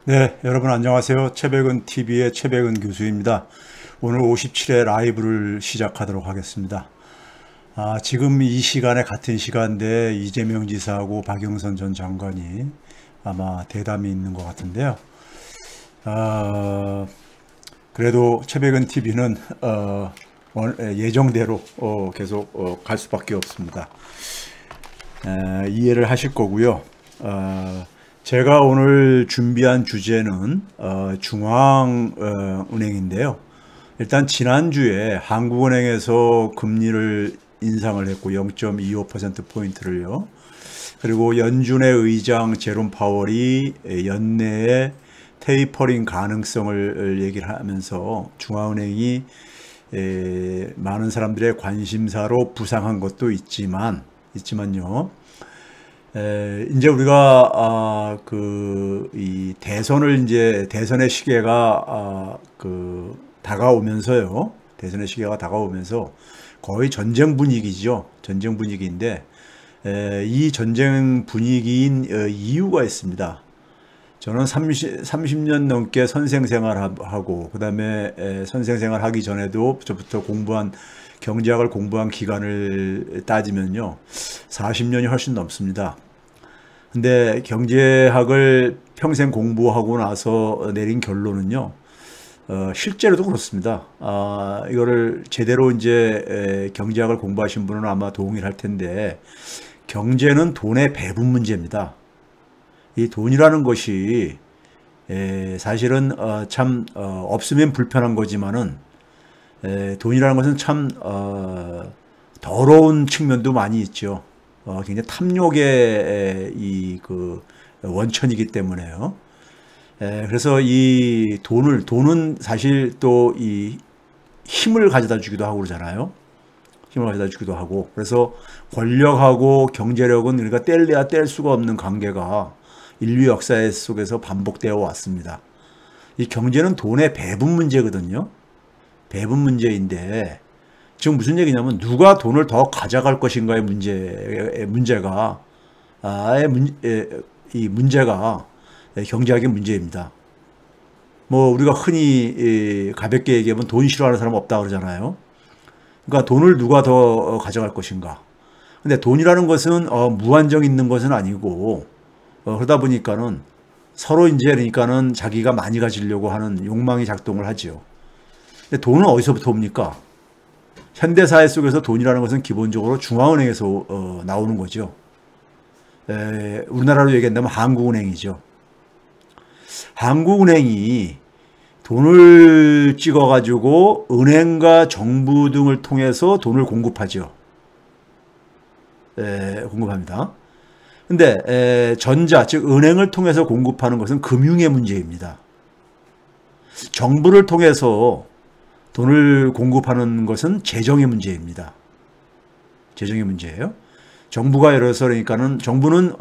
네, 여러분 안녕하세요. 최백은 TV의 최백은 교수입니다. 오늘 57회 라이브를 시작하도록 하겠습니다. 지금 이 시간에 같은 시간대 이재명 지사하고 박영선 전 장관이 아마 대담이 있는 것 같은데요. 그래도 최백은 TV는 예정대로 계속 갈 수밖에 없습니다. 이해를 하실 거고요. 제가 오늘 준비한 주제는 중앙은행인데요. 일단 지난주에 한국은행에서 금리를 인상을 했고 0.25%포인트를요. 그리고 연준의 의장 제롬 파월이 연내에 테이퍼링 가능성을 얘기를 하면서 중앙은행이 많은 사람들의 관심사로 부상한 것도 있지만요. 이제 우리가 이 대선의 시계가 다가오면서요. 대선의 시계가 다가오면서 거의 전쟁 분위기죠. 전쟁 분위기인데 이 전쟁 분위기인 이유가 있습니다. 저는 30년 넘게 선생 생활하고 그다음에 선생 생활 하기 전에도 저부터 경제학을 공부한 기간을 따지면요. 40년이 훨씬 넘습니다. 근데 경제학을 평생 공부하고 나서 내린 결론은요. 실제로도 그렇습니다. 이거를 제대로 이제 경제학을 공부하신 분은 아마 동의를 할 텐데 경제는 돈의 배분 문제입니다. 이 돈이라는 것이 사실은 참 없으면 불편한 거지만은 돈이라는 것은 참 더러운 측면도 많이 있죠. 굉장히 탐욕의 원천이기 때문에요. 그래서 이 돈은 사실 또 이 힘을 가져다 주기도 하고 그러잖아요. 힘을 가져다 주기도 하고. 그래서 권력하고 경제력은 우리가 뗄래야 뗄 수가 없는 관계가 인류 역사 속에서 반복되어 왔습니다. 이 경제는 돈의 배분 문제거든요. 배분 문제인데 지금 무슨 얘기냐면 누가 돈을 더 가져갈 것인가의 문제가 경제학의 문제입니다. 뭐 우리가 흔히 가볍게 얘기하면 돈 싫어하는 사람 없다 그러잖아요. 그러니까 돈을 누가 더 가져갈 것인가. 근데 돈이라는 것은 무한정 있는 것은 아니고 그러다 보니까는 서로 이제 그러니까는 자기가 많이 가지려고 하는 욕망이 작동을 하죠. 근데 돈은 어디서부터 옵니까? 현대사회 속에서 돈이라는 것은 기본적으로 중앙은행에서 나오는 거죠. 우리나라로 얘기한다면 한국은행이죠. 한국은행이 돈을 찍어가지고 은행과 정부 등을 통해서 돈을 공급하죠. 공급합니다. 근데 즉 은행을 통해서 공급하는 것은 금융의 문제입니다. 정부를 통해서 돈을 공급하는 것은 재정의 문제입니다. 재정의 문제예요. 정부가 예를 들어서 그러니까는 정부는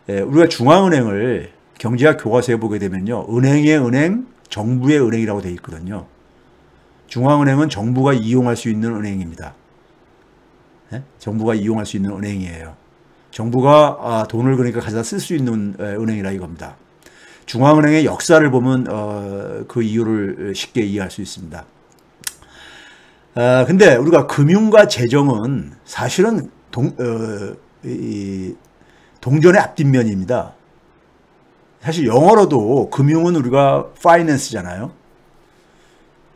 우리가 중앙은행을 경제학 교과서에 보게 되면요. 은행의 은행, 정부의 은행이라고 되어 있거든요. 중앙은행은 정부가 이용할 수 있는 은행입니다. 정부가 이용할 수 있는 은행이에요. 정부가 돈을 그러니까 가져다 쓸 수 있는 은행이라 이겁니다. 중앙은행의 역사를 보면 그 이유를 쉽게 이해할 수 있습니다. 근데 우리가 금융과 재정은 사실은 동전의 앞뒷면입니다. 사실 영어로도 금융은 우리가 finance잖아요.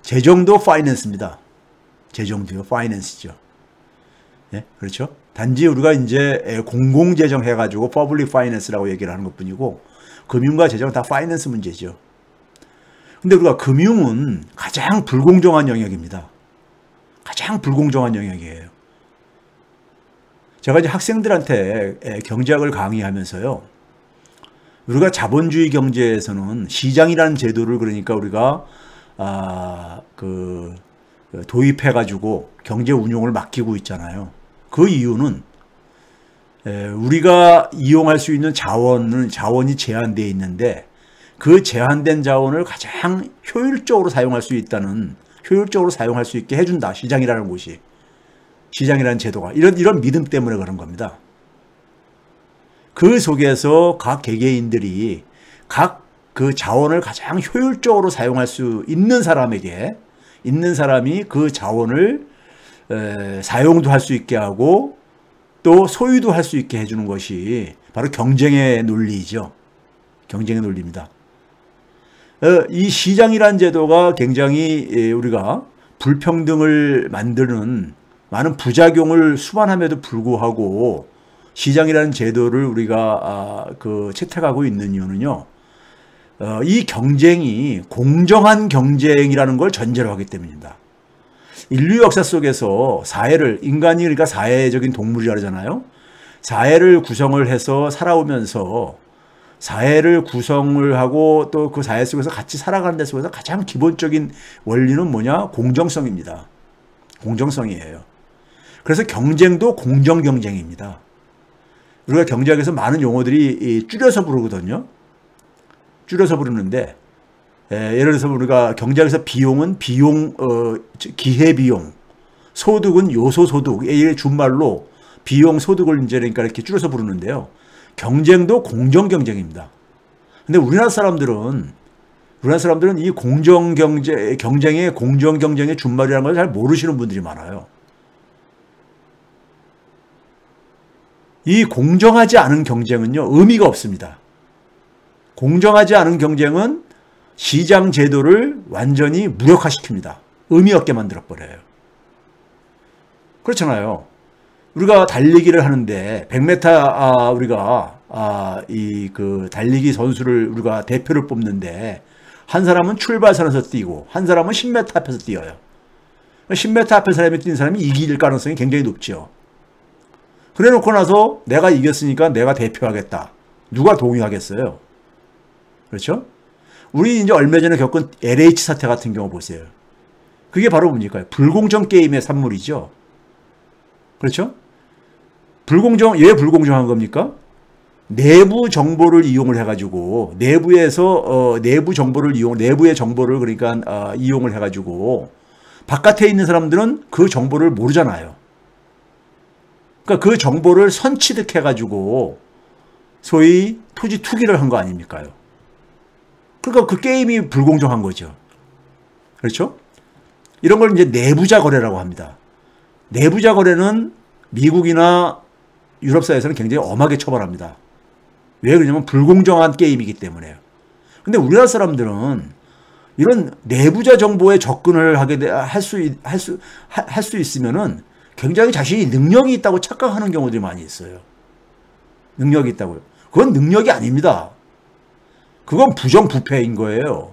재정도 finance입니다. 재정도요, finance죠. 네, 그렇죠? 단지 우리가 이제 공공재정 해가지고 public finance라고 얘기를 하는 것 뿐이고 금융과 재정은 다 파이낸스 문제죠. 근데 우리가 금융은 가장 불공정한 영역입니다. 가장 불공정한 영역이에요. 제가 이제 학생들한테 경제학을 강의하면서요. 우리가 자본주의 경제에서는 시장이라는 제도를 그러니까 우리가 도입해가지고 경제 운용을 맡기고 있잖아요. 그 이유는 우리가 이용할 수 있는 자원이 제한되어 있는데 그 제한된 자원을 가장 효율적으로 사용할 수 있게 해준다. 시장이라는 곳이. 시장이라는 제도가. 이런 믿음 때문에 그런 겁니다. 그 속에서 각 개개인들이 각 그 자원을 가장 효율적으로 사용할 수 있는 사람에게 있는 사람이 그 자원을 사용도 할 수 있게 하고 또 소유도 할 수 있게 해주는 것이 바로 경쟁의 논리이죠. 경쟁의 논리입니다. 이 시장이라는 제도가 굉장히 우리가 불평등을 만드는 많은 부작용을 수반함에도 불구하고 시장이라는 제도를 우리가 채택하고 있는 이유는요. 이 경쟁이 공정한 경쟁이라는 걸 전제로 하기 때문입니다. 인류 역사 속에서 사회를 인간이 그러니까 사회적인 동물이라 그러잖아요. 사회를 구성을 해서 살아오면서 사회를 구성을 하고 또 그 사회 속에서 같이 살아가는 데 속에서 가장 기본적인 원리는 뭐냐? 공정성입니다. 공정성이에요. 그래서 경쟁도 공정 경쟁입니다. 우리가 경제학에서 많은 용어들이 줄여서 부르거든요. 줄여서 부르는데 예를 들어서 우리가 경제학에서 비용은 기회비용, 소득은 요소소득, 준말로 비용, 소득을 이제 그러니까 이렇게 줄여서 부르는데요. 경쟁도 공정경쟁입니다. 근데 우리나라 사람들은 이 경쟁의 공정경쟁의 준말이라는 걸 잘 모르시는 분들이 많아요. 이 공정하지 않은 경쟁은요, 의미가 없습니다. 공정하지 않은 경쟁은 시장 제도를 완전히 무력화시킵니다. 의미 없게 만들어버려요. 그렇잖아요. 우리가 달리기를 하는데 100m 우리가 달리기 선수를 우리가 대표를 뽑는데 한 사람은 출발선에서 뛰고 한 사람은 10m 앞에서 뛰어요. 10m 앞에 사람이 뛰는 사람이 이길 가능성이 굉장히 높죠. 그래 놓고 나서 내가 이겼으니까 내가 대표하겠다. 누가 동의하겠어요? 그렇죠? 우리 이제 얼마 전에 겪은 LH 사태 같은 경우 보세요. 그게 바로 뭡니까? 불공정 게임의 산물이죠. 그렇죠? 왜 불공정한 겁니까? 내부 정보를 이용을 해가지고, 내부의 정보를 그러니까, 이용을 해가지고, 바깥에 있는 사람들은 그 정보를 모르잖아요. 그러니까 그 정보를 선취득해가지고, 소위 토지 투기를 한 거 아닙니까요? 그러니까 그 게임이 불공정한 거죠. 그렇죠? 이런 걸 이제 내부자 거래라고 합니다. 내부자 거래는 미국이나 유럽 사회에서는 굉장히 엄하게 처벌합니다. 왜 그러냐면 불공정한 게임이기 때문에요. 근데 우리나라 사람들은 이런 내부자 정보에 접근을 할 수 있으면은 굉장히 자신이 능력이 있다고 착각하는 경우들이 많이 있어요. 능력이 있다고요. 그건 능력이 아닙니다. 그건 부정부패인 거예요.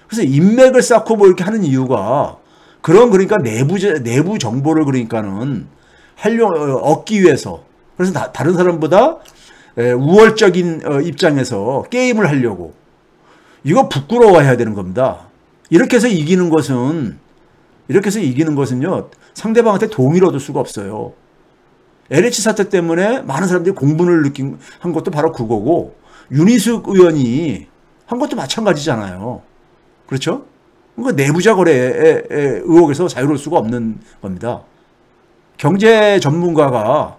그래서 인맥을 쌓고 뭐 이렇게 하는 이유가 그러니까 내부 정보를 그러니까는 얻기 위해서, 그래서 다른 사람보다 우월적인 입장에서 게임을 하려고, 이거 부끄러워해야 되는 겁니다. 이렇게 해서 이기는 것은요, 상대방한테 동의를 얻을 수가 없어요. LH 사태 때문에 많은 사람들이 공분을 한 것도 바로 그거고, 윤희숙 의원이 한 것도 마찬가지잖아요. 그렇죠? 그러니까 내부자 거래의 의혹에서 자유로울 수가 없는 겁니다. 경제 전문가가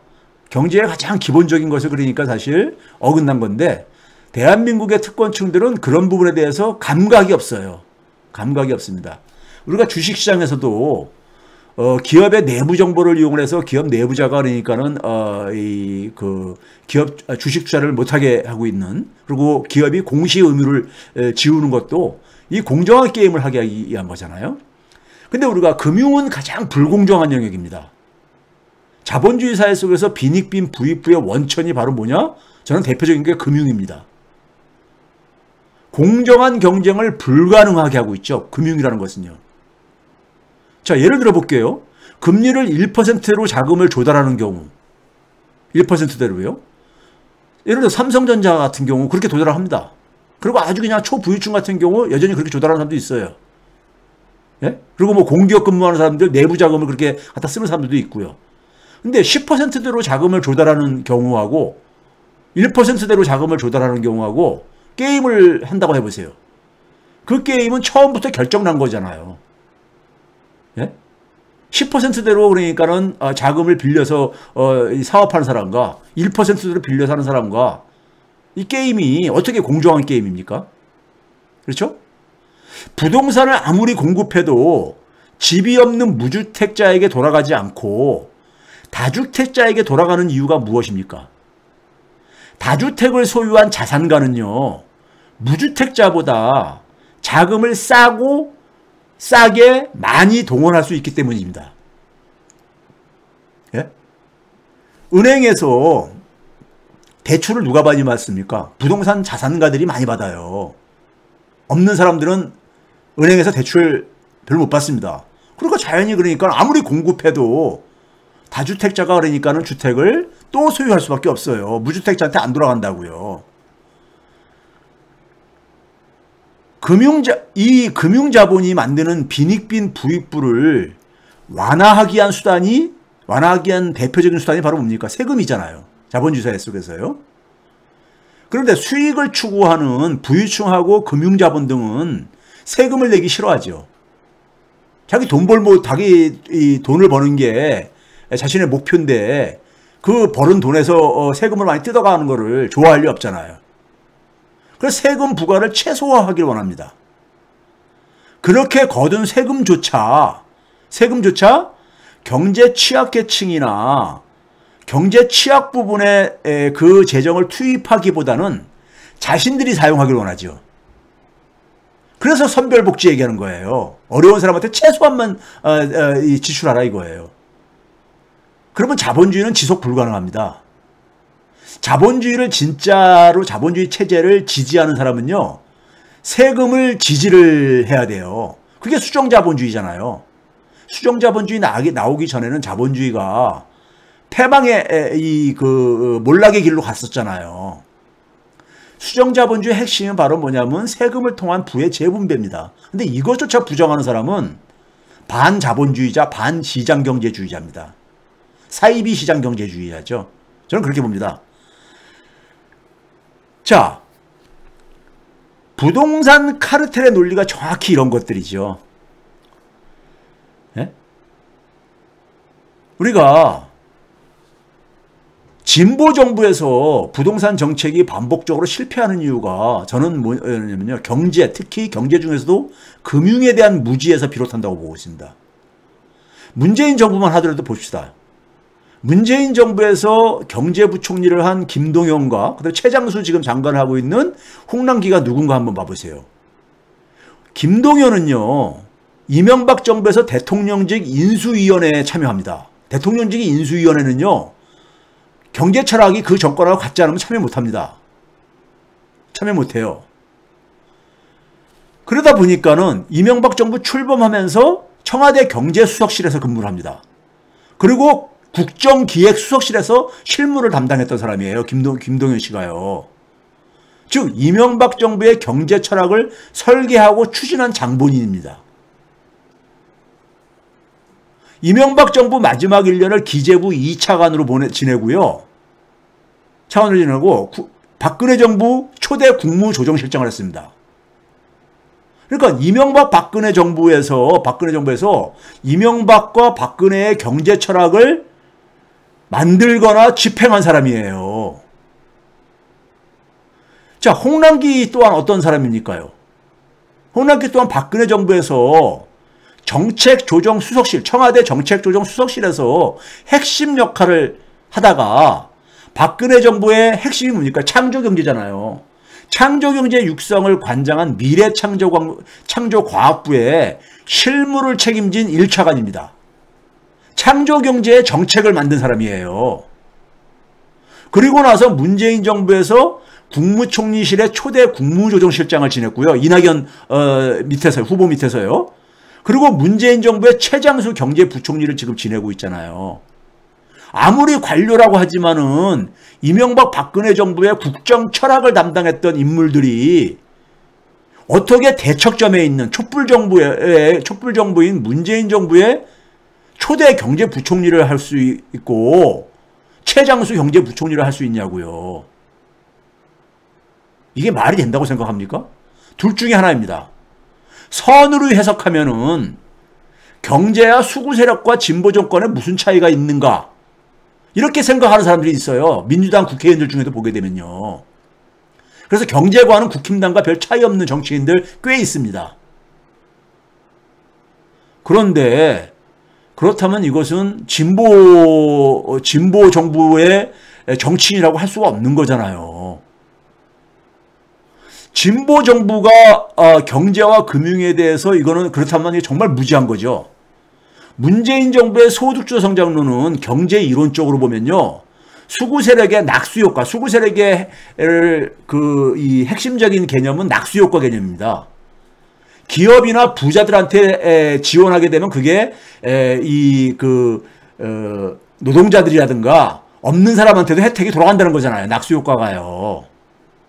경제의 가장 기본적인 것을 그러니까 사실 어긋난 건데, 대한민국의 특권층들은 그런 부분에 대해서 감각이 없어요. 감각이 없습니다. 우리가 주식시장에서도 기업의 내부 정보를 이용해서 기업 내부자가 그러니까는 기업 주식 투자를 못하게 하고 있는, 그리고 기업이 공시 의무를 지우는 것도 이 공정한 게임을 하게 하기 위한 거잖아요. 근데 우리가 금융은 가장 불공정한 영역입니다. 자본주의 사회 속에서 빈익빈 부익부의 원천이 바로 뭐냐? 저는 대표적인 게 금융입니다. 공정한 경쟁을 불가능하게 하고 있죠. 금융이라는 것은요. 자, 예를 들어 볼게요. 금리를 1%로 자금을 조달하는 경우, 1%대로요. 예를 들어 삼성전자 같은 경우 그렇게 조달을 합니다. 그리고 아주 그냥 초부유층 같은 경우 여전히 그렇게 조달하는 사람도 있어요. 예? 그리고 뭐 공기업 근무하는 사람들 내부 자금을 그렇게 갖다 쓰는 사람들도 있고요. 근데 10%대로 자금을 조달하는 경우하고 1%대로 자금을 조달하는 경우하고 게임을 한다고 해보세요. 그 게임은 처음부터 결정난 거잖아요. 예? 10%대로 그러니까는 자금을 빌려서 사업하는 사람과 1%대로 빌려서 하는 사람과 이 게임이 어떻게 공정한 게임입니까? 그렇죠? 부동산을 아무리 공급해도 집이 없는 무주택자에게 돌아가지 않고 다주택자에게 돌아가는 이유가 무엇입니까? 다주택을 소유한 자산가는요, 무주택자보다 자금을 싸게 많이 동원할 수 있기 때문입니다. 예? 은행에서 대출을 누가 많이 받습니까? 부동산 자산가들이 많이 받아요. 없는 사람들은 은행에서 대출 별로 못 받습니다. 그러니까 자연히 그러니까 아무리 공급해도 다주택자가 그러니까는 주택을 또 소유할 수밖에 없어요. 무주택자한테 안 돌아간다고요. 이 금융자본이 만드는 빈익빈 부익부를 완화하기 위한 대표적인 수단이 바로 뭡니까? 세금이잖아요. 자본주의 속에서요. 그런데 수익을 추구하는 부유층하고 금융자본 등은 세금을 내기 싫어하죠. 자기 돈을 버는 게 자신의 목표인데 그 버는 돈에서 세금을 많이 뜯어가는 거를 좋아할 리 없잖아요. 그래서 세금 부과를 최소화하기를 원합니다. 그렇게 거둔 세금조차 경제 취약계층이나 경제 취약 부분에 그 재정을 투입하기보다는 자신들이 사용하기를 원하죠. 그래서 선별복지 얘기하는 거예요. 어려운 사람한테 최소한만 지출하라 이거예요. 그러면 자본주의는 지속 불가능합니다. 자본주의 체제를 지지하는 사람은요, 세금을 지지를 해야 돼요. 그게 수정자본주의잖아요. 수정자본주의 나오기 전에는 자본주의가 패망의 몰락의 길로 갔었잖아요. 수정자본주의 핵심은 바로 뭐냐면 세금을 통한 부의 재분배입니다. 근데 이것조차 부정하는 사람은 반자본주의자, 반시장경제주의자입니다. 사이비 시장경제주의자죠. 저는 그렇게 봅니다. 자, 부동산 카르텔의 논리가 정확히 이런 것들이죠. 예? 우리가 진보 정부에서 부동산 정책이 반복적으로 실패하는 이유가 저는 뭐냐면요, 특히 경제 중에서도 금융에 대한 무지에서 비롯한다고 보고 있습니다. 문재인 정부만 하더라도 봅시다. 문재인 정부에서 경제부총리를 한 김동연과 그다음에 최장수 지금 장관을 하고 있는 홍남기가 누군가 한번 봐보세요. 김동연은요, 이명박 정부에서 대통령직 인수위원회에 참여합니다. 대통령직 인수위원회는요, 경제 철학이 그 정권하고 같지 않으면 참여 못합니다. 참여 못해요. 그러다 보니까는 이명박 정부 출범하면서 청와대 경제수석실에서 근무를 합니다. 그리고 국정기획수석실에서 실무를 담당했던 사람이에요. 김동연 씨가요. 즉 이명박 정부의 경제 철학을 설계하고 추진한 장본인입니다. 이명박 정부 마지막 1년을 기재부 2차관으로 지내고 박근혜 정부 초대 국무조정실장을 했습니다. 그러니까 이명박 박근혜 정부에서 이명박과 박근혜의 경제 철학을 만들거나 집행한 사람이에요. 자, 홍남기 또한 어떤 사람입니까요? 홍남기 또한 박근혜 정부에서 청와대 정책조정수석실에서 핵심 역할을 하다가 박근혜 정부의 핵심이 뭡니까? 창조경제잖아요. 창조경제 육성을 관장한 미래창조과학부의 실무를 책임진 1차관입니다. 창조경제의 정책을 만든 사람이에요. 그리고 나서 문재인 정부에서 국무총리실의 초대 국무조정실장을 지냈고요. 이낙연 후보 밑에서요. 그리고 문재인 정부의 최장수 경제부총리를 지금 지내고 있잖아요. 아무리 관료라고 하지만은 이명박 박근혜 정부의 국정 철학을 담당했던 인물들이 어떻게 대척점에 있는 촛불정부인 문재인 정부의 초대 경제부총리를 할 수 있고 최장수 경제부총리를 할 수 있냐고요. 이게 말이 된다고 생각합니까? 둘 중에 하나입니다. 선으로 해석하면은 경제와 수구 세력과 진보 정권에 무슨 차이가 있는가? 이렇게 생각하는 사람들이 있어요. 민주당 국회의원들 중에도 보게 되면요. 그래서 경제관은 국힘당과 별 차이 없는 정치인들 꽤 있습니다. 그런데 그렇다면 이것은 진보 정부의 정치인이라고 할 수가 없는 거잖아요. 진보 정부가 경제와 금융에 대해서 이거는 그렇다면 정말 무지한 거죠. 문재인 정부의 소득주도 성장론은 경제 이론적으로 보면요. 수구 세력의 낙수 효과, 수구 세력의 이 핵심적인 개념은 낙수 효과 개념입니다. 기업이나 부자들한테 지원하게 되면 그게 노동자들이라든가 없는 사람한테도 혜택이 돌아간다는 거잖아요. 낙수 효과가요.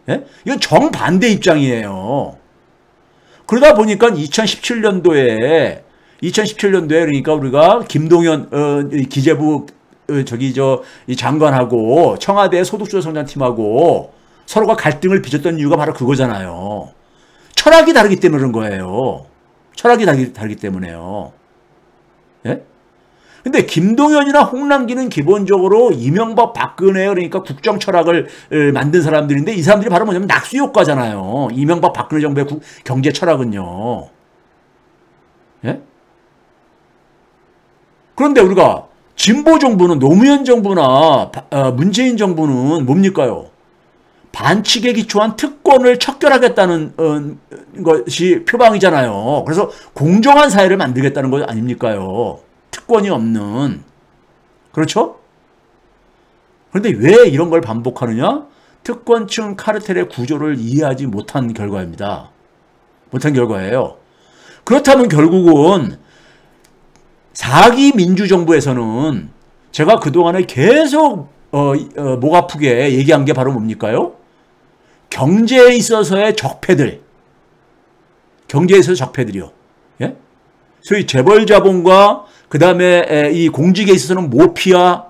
예? 이건 정반대 입장이에요. 그러다 보니까 2017년도에 그러니까 우리가 김동연 기재부 이 장관하고 청와대 소득주도 성장팀하고 서로가 갈등을 빚었던 이유가 바로 그거잖아요. 철학이 다르기 때문에 그런 거예요. 철학이 다르기 때문에요. 예? 근데 김동연이나 홍남기는 기본적으로 이명박 박근혜 그러니까 국정 철학을 만든 사람들인데 이 사람들이 바로 뭐냐면 낙수 효과잖아요. 이명박 박근혜 정부의 경제 철학은요. 예? 그런데 우리가 진보 정부는 노무현 정부나 문재인 정부는 뭡니까요? 반칙에 기초한 특권을 척결하겠다는 것이 표방이잖아요. 그래서 공정한 사회를 만들겠다는 것 아닙니까요? 특권이 없는. 그렇죠? 그런데 왜 이런 걸 반복하느냐? 특권층 카르텔의 구조를 이해하지 못한 결과입니다. 못한 결과예요. 그렇다면 결국은 4기 민주정부에서는 제가 그동안에 계속 목 아프게 얘기한 게 바로 뭡니까요? 경제에 있어서의 적폐들. 경제에 있어서 적폐들이요. 예? 소위 재벌자본과 그 다음에 이 공직에 있어서는 모피아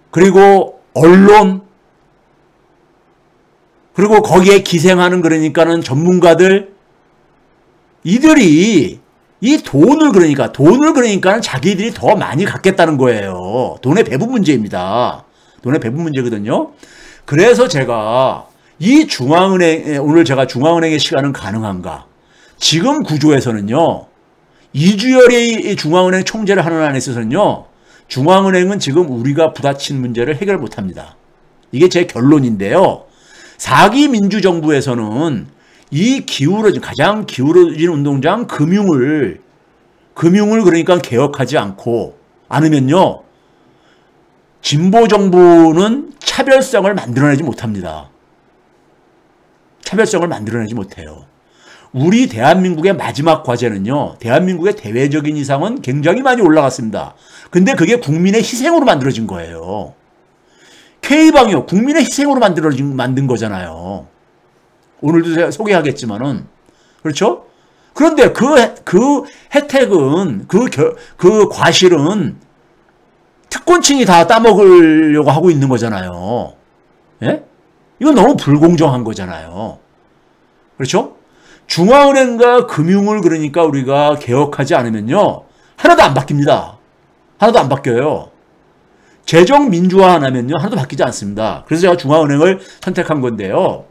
그리고 언론 그리고 거기에 기생하는 그러니까는 전문가들 이들이 이 돈을 그러니까는 자기들이 더 많이 갖겠다는 거예요. 돈의 배분 문제입니다. 돈의 배분 문제거든요. 그래서 제가 이 오늘 제가 중앙은행의 시간은 가능한가? 지금 구조에서는요. 이주열이 중앙은행 총재를 하는 안에 있어서는요. 중앙은행은 지금 우리가 부딪힌 문제를 해결 못합니다. 이게 제 결론인데요. 4기 민주정부에서는 가장 기울어진 운동장 금융을 그러니까 개혁하지 않으면요. 진보 정부는 차별성을 만들어내지 못합니다. 차별성을 만들어내지 못해요. 우리 대한민국의 마지막 과제는요. 대한민국의 대외적인 이상은 굉장히 많이 올라갔습니다. 근데 그게 국민의 희생으로 만들어진 거예요. K방이요. 국민의 희생으로 만든 거잖아요. 오늘도 제가 소개하겠지만은. 그렇죠? 그런데 그 혜택은, 그 과실은 특권층이 다 따먹으려고 하고 있는 거잖아요. 예? 이건 너무 불공정한 거잖아요. 그렇죠? 중앙은행과 금융을 그러니까 우리가 개혁하지 않으면요. 하나도 안 바뀝니다. 하나도 안 바뀌어요. 재정 민주화 안 하면요. 하나도 바뀌지 않습니다. 그래서 제가 중앙은행을 선택한 건데요.